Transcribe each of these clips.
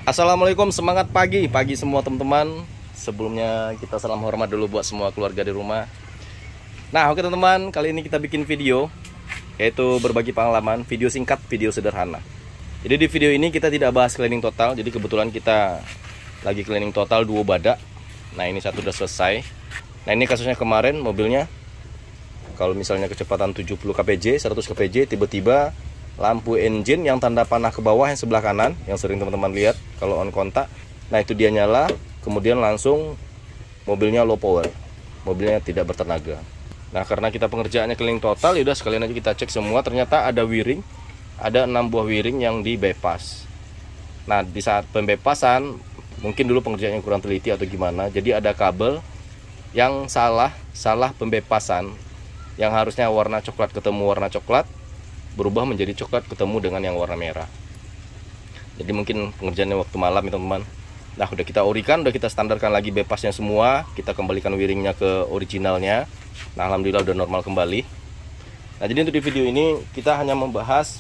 Assalamualaikum, semangat pagi semua teman-teman. Sebelumnya kita salam hormat dulu buat semua keluarga di rumah. Nah oke teman-teman, kali ini kita bikin video, yaitu berbagi pengalaman, video singkat, video sederhana. Jadi di video ini kita tidak bahas cleaning total. Jadi kebetulan kita lagi cleaning total 2 badak. Nah ini satu udah selesai. Nah ini kasusnya kemarin, mobilnya kalau misalnya kecepatan 70 kpj, 100 kpj, tiba-tiba lampu engine yang tanda panah ke bawah yang sebelah kanan, yang sering teman-teman lihat kalau on kontak, nah itu dia nyala, kemudian langsung mobilnya low power, mobilnya tidak bertenaga. Nah karena kita pengerjaannya cleaning total, yaudah sekalian aja kita cek semua. Ternyata ada wiring, ada 6 buah wiring yang di bypass. Nah di saat pembepasan, mungkin dulu pengerjaannya kurang teliti atau gimana, jadi ada kabel yang salah pembepasan, yang harusnya warna coklat ketemu warna coklat, berubah menjadi coklat ketemu dengan yang warna merah. Jadi mungkin pengerjaannya waktu malam ya teman-teman. Nah udah kita orikan, udah kita standarkan lagi bypassnya semua, kita kembalikan wiringnya ke originalnya. Nah alhamdulillah udah normal kembali. Nah jadi untuk di video ini kita hanya membahas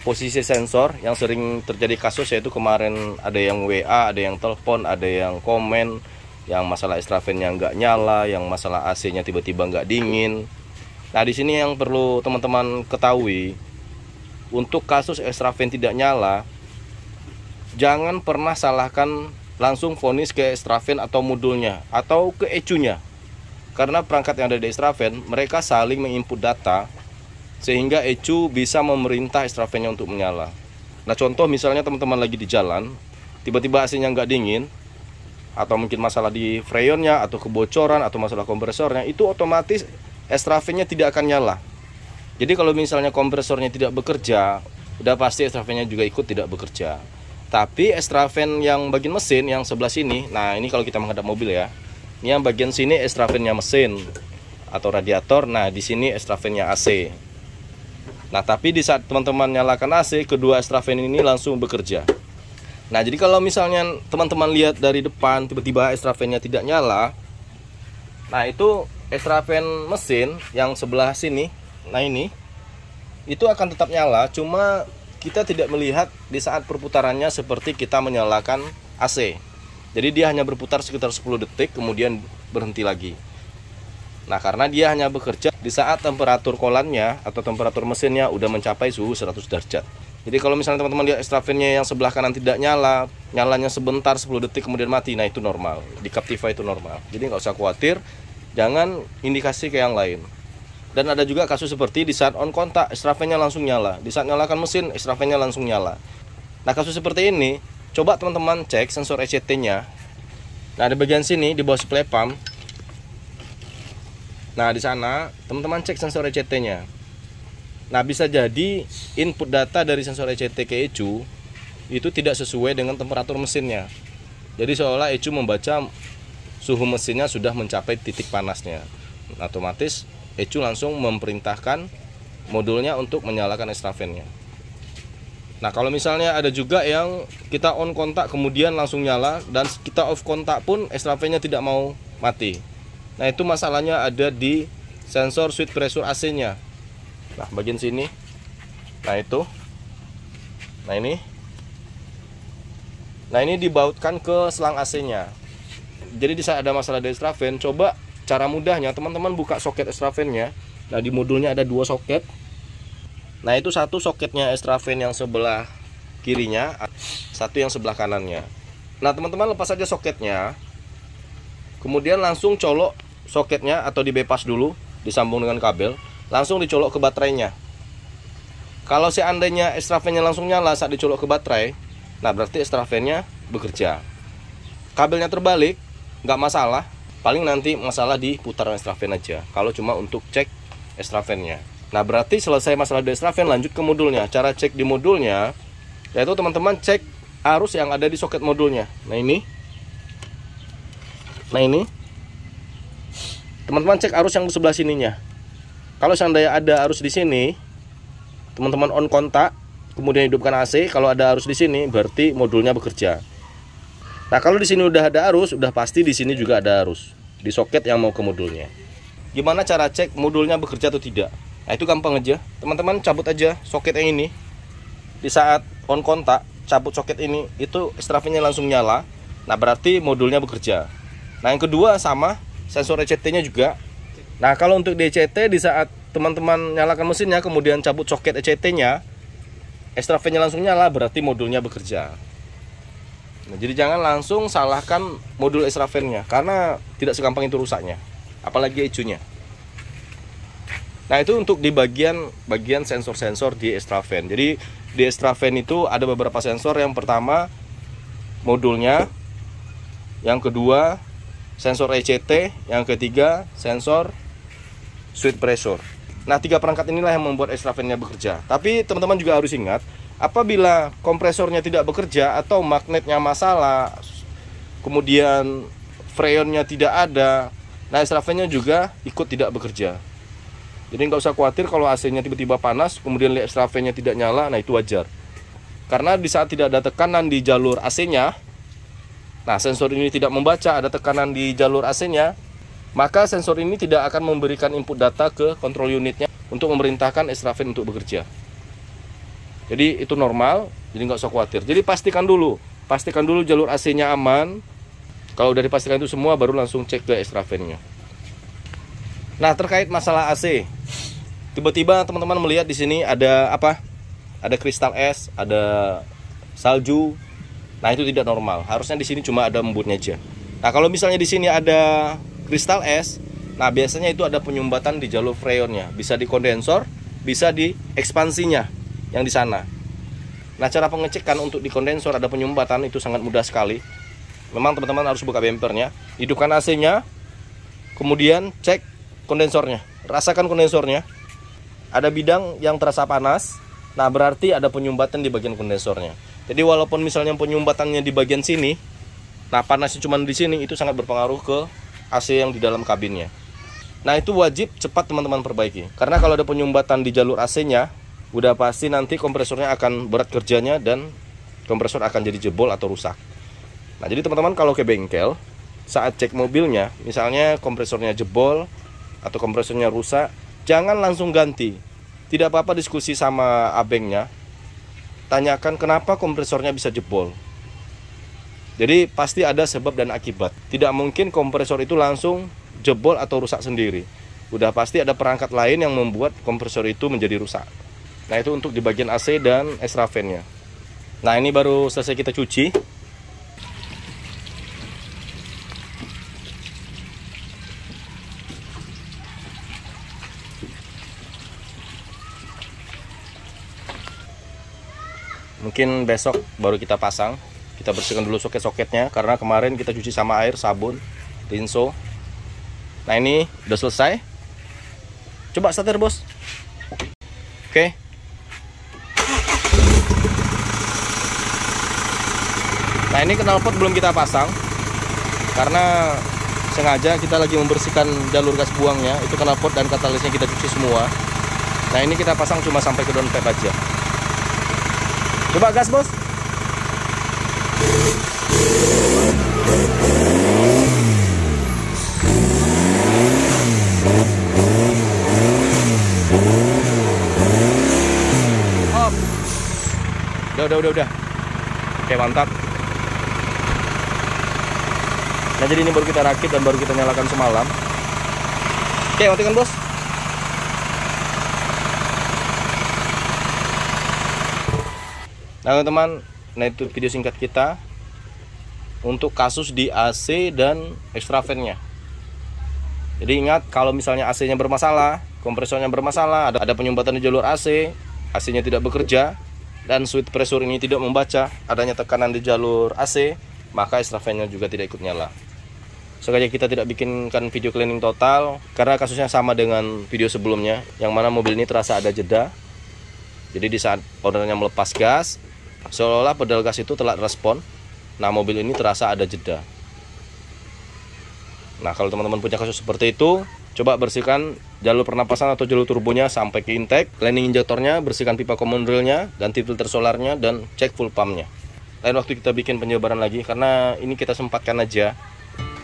posisi sensor yang sering terjadi kasus, yaitu kemarin ada yang WA, ada yang telepon, ada yang komen, yang masalah extra fan-nya nggak nyala, yang masalah AC-nya tiba-tiba nggak dingin. Nah di sini yang perlu teman-teman ketahui, untuk kasus extra fan tidak nyala, jangan pernah salahkan langsung vonis ke extra fan atau modulnya atau ke ECU-nya. Karena perangkat yang ada di extra fan, mereka saling menginput data sehingga ECU bisa memerintah extra fan-nya untuk menyala. Nah contoh misalnya teman-teman lagi di jalan, tiba-tiba AC-nya nggak dingin, atau mungkin masalah di freonnya, atau kebocoran, atau masalah kompresornya, itu otomatis extra fan-nya tidak akan nyala. Jadi kalau misalnya kompresornya tidak bekerja, udah pasti extra fan-nya juga ikut tidak bekerja. Tapi extra fan yang bagian mesin yang sebelah sini, nah ini kalau kita menghadap mobil ya, ini yang bagian sini extra fan-nya mesin atau radiator. Nah di sini extra fan-nya AC. Nah tapi di saat teman-teman nyalakan AC, kedua extra fan ini langsung bekerja. Nah jadi kalau misalnya teman-teman lihat dari depan tiba-tiba extra fan-nya tidak nyala, nah itu extra fan mesin yang sebelah sini, nah ini itu akan tetap nyala, cuma kita tidak melihat di saat perputarannya seperti kita menyalakan AC. Jadi dia hanya berputar sekitar 10 detik kemudian berhenti lagi. Nah karena dia hanya bekerja di saat temperatur kolannya atau temperatur mesinnya udah mencapai suhu 100 derajat. Jadi kalau misalnya teman-teman lihat extra fan-nya yang sebelah kanan tidak nyala, nyalanya sebentar 10 detik kemudian mati, nah itu normal. Di Captiva itu normal. Jadi nggak usah khawatir, jangan indikasi ke yang lain. Dan ada juga kasus seperti di saat on kontak extra fan-nya langsung nyala, di saat nyalakan mesin extra fan-nya langsung nyala. Nah kasus seperti ini, coba teman-teman cek sensor ECT-nya. Nah di bagian sini di bawah supply pump, nah di sana teman-teman cek sensor ECT-nya. Nah bisa jadi input data dari sensor ECT ke ECU itu tidak sesuai dengan temperatur mesinnya. Jadi seolah ECU membaca suhu mesinnya sudah mencapai titik panasnya. Otomatis ECU langsung memerintahkan modulnya untuk menyalakan extra fan-nya. Nah kalau misalnya ada juga yang kita on kontak kemudian langsung nyala, dan kita off kontak pun extra fan-nya tidak mau mati. Nah itu masalahnya ada di sensor switch pressure AC-nya. Nah bagian sini, nah itu, nah ini dibautkan ke selang AC-nya. Jadi di saat ada masalah di extra fan, coba cara mudahnya teman-teman buka soket extra fan-nya. Nah di modulnya ada 2 soket. Nah itu satu soketnya extra fan yang sebelah kirinya, satu yang sebelah kanannya. Nah teman-teman lepas saja soketnya, kemudian langsung colok soketnya atau di bypass dulu, disambung dengan kabel, langsung dicolok ke baterainya. Kalau seandainya extra fan-nya langsung nyala saat dicolok ke baterai, nah berarti extra fan-nya bekerja. Kabelnya terbalik, nggak masalah, paling nanti masalah di putaran extra fan aja kalau cuma untuk cek extra fan-nya. Nah berarti selesai masalah di extra fan, lanjut ke modulnya. Cara cek di modulnya yaitu teman-teman cek arus yang ada di soket modulnya. Nah ini teman-teman cek arus yang di sebelah sininya. Kalau seandainya ada arus di sini, teman-teman on kontak kemudian hidupkan AC. Kalau ada arus di sini berarti modulnya bekerja. Nah kalau di sini udah ada arus, udah pasti di sini juga ada arus di soket yang mau ke modulnya. Gimana cara cek modulnya bekerja atau tidak? Nah itu gampang aja, teman-teman cabut aja soket yang ini. Di saat on kontak, cabut soket ini, itu extrafannya langsung nyala. Nah berarti modulnya bekerja. Nah yang kedua sama sensor ECT-nya juga. Nah kalau untuk di ECT, di saat teman-teman nyalakan mesinnya kemudian cabut soket ECT-nya, extrafannya langsung nyala, berarti modulnya bekerja. Nah, jadi jangan langsung salahkan modul extrafannya, karena tidak segampang itu rusaknya, apalagi ECU-nya. Nah itu untuk di bagian sensor-sensor di extrafan. Jadi di extrafan itu ada beberapa sensor. Yang pertama modulnya, yang kedua sensor ECT, yang ketiga sensor switch pressure. Nah 3 perangkat inilah yang membuat extrafannya bekerja. Tapi teman-teman juga harus ingat, apabila kompresornya tidak bekerja atau magnetnya masalah, kemudian freonnya tidak ada, nah extrafannya juga ikut tidak bekerja. Jadi nggak usah khawatir kalau AC-nya tiba-tiba panas, kemudian extrafannya tidak nyala, nah itu wajar. Karena di saat tidak ada tekanan di jalur AC-nya, nah sensor ini tidak membaca ada tekanan di jalur AC-nya, maka sensor ini tidak akan memberikan input data ke control unitnya untuk memerintahkan extrafan untuk bekerja. Jadi itu normal, jadi nggak usah khawatir. Jadi pastikan dulu jalur AC-nya aman. Kalau udah dipastikan itu semua, baru langsung cek ke extrafannya. Nah terkait masalah AC, tiba-tiba teman-teman melihat di sini ada apa? Ada kristal es, ada salju. Nah itu tidak normal. Harusnya di sini cuma ada embutnya aja. Nah kalau misalnya di sini ada kristal es, nah biasanya itu ada penyumbatan di jalur freonnya. Bisa di kondensor, bisa di ekspansinya yang di sana. Nah cara pengecekan untuk di kondensor ada penyumbatan itu sangat mudah sekali. Memang teman-teman harus buka bempernya, hidupkan AC-nya, kemudian cek kondensornya, rasakan kondensornya. Ada bidang yang terasa panas, nah berarti ada penyumbatan di bagian kondensornya. Jadi walaupun misalnya penyumbatannya di bagian sini, nah panasnya cuma di sini, itu sangat berpengaruh ke AC yang di dalam kabinnya. Nah itu wajib cepat teman-teman perbaiki, karena kalau ada penyumbatan di jalur AC-nya, udah pasti nanti kompresornya akan berat kerjanya dan kompresor akan jadi jebol atau rusak. Nah jadi teman-teman kalau ke bengkel, saat cek mobilnya, misalnya kompresornya jebol atau kompresornya rusak, jangan langsung ganti. Tidak apa-apa diskusi sama abengnya, tanyakan kenapa kompresornya bisa jebol. Jadi pasti ada sebab dan akibat. Tidak mungkin kompresor itu langsung jebol atau rusak sendiri. Udah pasti ada perangkat lain yang membuat kompresor itu menjadi rusak. Nah itu untuk di bagian AC dan extrafannya. Nah ini baru selesai kita cuci. Mungkin besok baru kita pasang. Kita bersihkan dulu soket-soketnya, karena kemarin kita cuci sama air, sabun, rinso. Nah ini udah selesai. Coba starter bos. Oke. Nah ini knalpot belum kita pasang, karena sengaja kita lagi membersihkan jalur gas buangnya. Itu knalpot dan katalisnya kita cuci semua. Nah ini kita pasang cuma sampai ke downpipe aja. Coba gas bos. Up. Udah. Oke mantap. Nah jadi ini baru kita rakit dan baru kita nyalakan semalam. Oke matikan bos. Nah teman-teman, nah itu video singkat kita untuk kasus di AC dan extrafannya. Jadi ingat, kalau misalnya AC-nya bermasalah, kompresornya bermasalah, ada penyumbatan di jalur AC, AC-nya tidak bekerja, dan switch pressure ini tidak membaca adanya tekanan di jalur AC, maka extrafannya juga tidak ikut nyala. Sengaja kita tidak bikinkan video cleaning total, karena kasusnya sama dengan video sebelumnya, yang mana mobil ini terasa ada jeda. Jadi di saat ownernya melepas gas, seolah-olah pedal gas itu telat respon. Nah mobil ini terasa ada jeda. Nah kalau teman-teman punya kasus seperti itu, coba bersihkan jalur pernapasan atau jalur turbonya sampai ke intake, cleaning injektornya, bersihkan pipa common railnya, ganti filter solarnya, dan cek full pumpnya. Lain waktu kita bikin penjabaran lagi, karena ini kita sempatkan aja.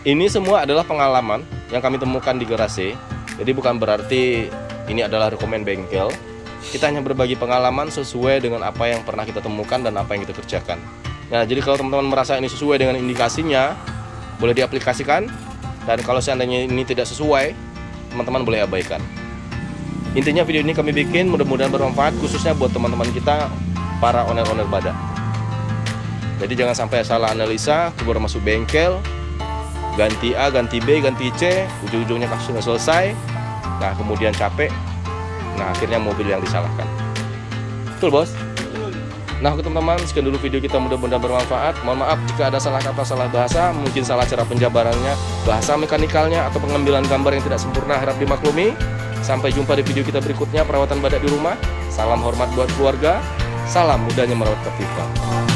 Ini semua adalah pengalaman yang kami temukan di garasi. Jadi bukan berarti ini adalah rekomen bengkel. Kita hanya berbagi pengalaman sesuai dengan apa yang pernah kita temukan dan apa yang kita kerjakan. Nah, jadi kalau teman-teman merasa ini sesuai dengan indikasinya, boleh diaplikasikan. Dan kalau seandainya ini tidak sesuai, teman-teman boleh abaikan. Intinya video ini kami bikin mudah-mudahan bermanfaat, khususnya buat teman-teman kita, para owner-owner badak. Jadi jangan sampai salah analisa, keluar masuk bengkel, ganti A, ganti B, ganti C, ujung-ujungnya kasusnya selesai. Nah, kemudian capek. Nah, akhirnya mobil yang disalahkan. Betul, Bos? Nah, teman-teman, sekian dulu video kita, mudah-mudahan bermanfaat. Mohon maaf jika ada salah kata, salah bahasa, mungkin salah cara penjabarannya, bahasa mekanikalnya, atau pengambilan gambar yang tidak sempurna, harap dimaklumi. Sampai jumpa di video kita berikutnya, perawatan badak di rumah. Salam hormat buat keluarga. Salam mudahnya merawat Captiva.